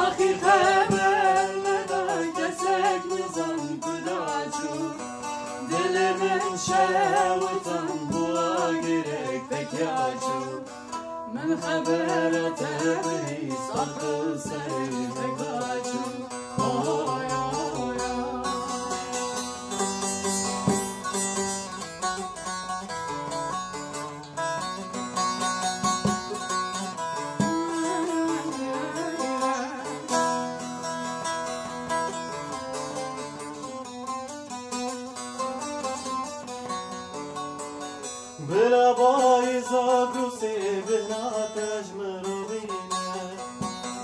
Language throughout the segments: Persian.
آخی خبر ندان کسک نزان کداچو دل من شوتن بوا گرک فکیاچو من خبرت بهی ساقل سری فکاچو بلا بايزا قوسي بنا تجمروينا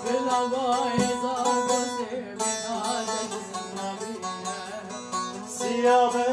بلا بايزا قوسي بنا تجمروينا سيابه